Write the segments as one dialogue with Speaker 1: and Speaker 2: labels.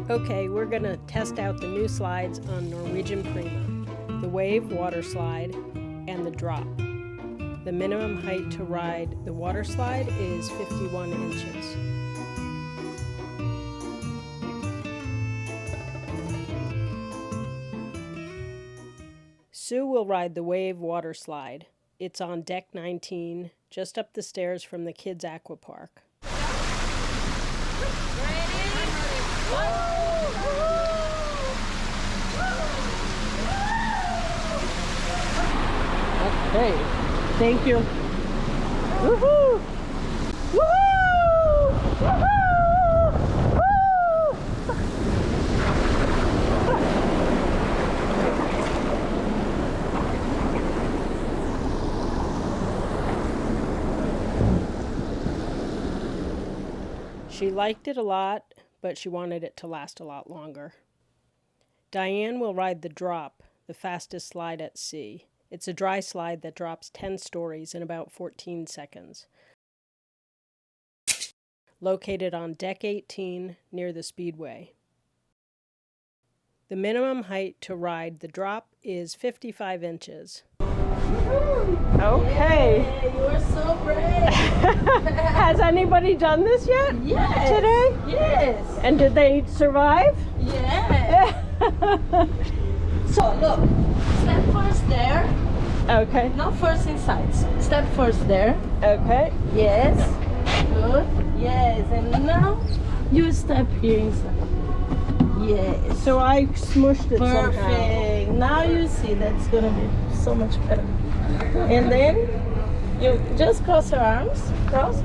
Speaker 1: Okay, we're gonna test out the new slides on Norwegian Prima, the Wave Waterslide and the Drop. The minimum height to ride the water slide is 51 inches. Sue will ride the Wave Waterslide. It's on deck 19, just up the stairs from the kids' aqua park. Okay, thank you. Woohoo! Woohoo! Woohoo! Woo! She liked it a lot, but she wanted it to last a lot longer. Diane will ride the Drop, the fastest slide at sea. It's a dry slide that drops 10 stories in about 14 seconds. Located on deck 18 near the Speedway. The minimum height to ride the Drop is 55 inches. Okay.
Speaker 2: Yay, you are so brave.
Speaker 1: Has anybody done this yet?
Speaker 2: Yes.
Speaker 1: Today?
Speaker 2: Yes.
Speaker 1: And did they survive?
Speaker 2: Yes. So look, step first there.
Speaker 1: Okay.
Speaker 2: Not first inside. Step first there.
Speaker 1: Okay.
Speaker 2: Yes. Good. Yes. And now you step here inside. Yes.
Speaker 1: So I smushed it somehow.
Speaker 2: Perfect. Now you see that's gonna be so much better. And then you just cross your arms. Cross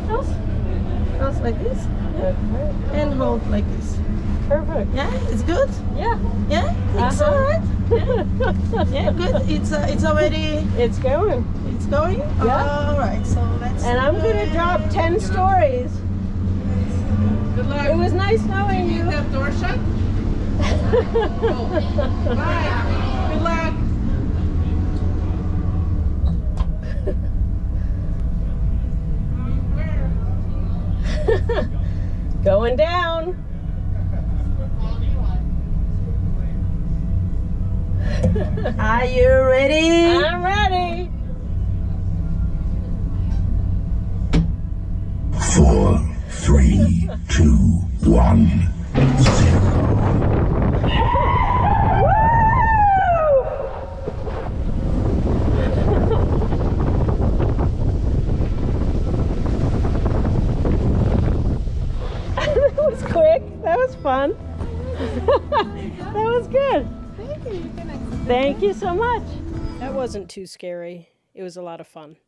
Speaker 2: like this. Yeah. And hold like this.
Speaker 1: Perfect.
Speaker 2: Yeah, it's good.
Speaker 1: Yeah.
Speaker 2: Yeah, it's all right. Yeah. Yeah, good. It's already.
Speaker 1: It's going.
Speaker 2: It's going.
Speaker 1: Yeah.
Speaker 2: All right. So let's.
Speaker 1: And I'm gonna drop 10 stories.
Speaker 3: Good luck.
Speaker 1: It was nice knowing you.
Speaker 3: That door shut? Bye. Good luck.
Speaker 1: Going down.
Speaker 2: Are you ready?
Speaker 1: I'm ready.
Speaker 4: 4, 3, 2, 1, 0.
Speaker 1: That was quick. That was fun. That was good.
Speaker 2: Thank you.
Speaker 1: Thank you so much. That wasn't too scary. It was a lot of fun.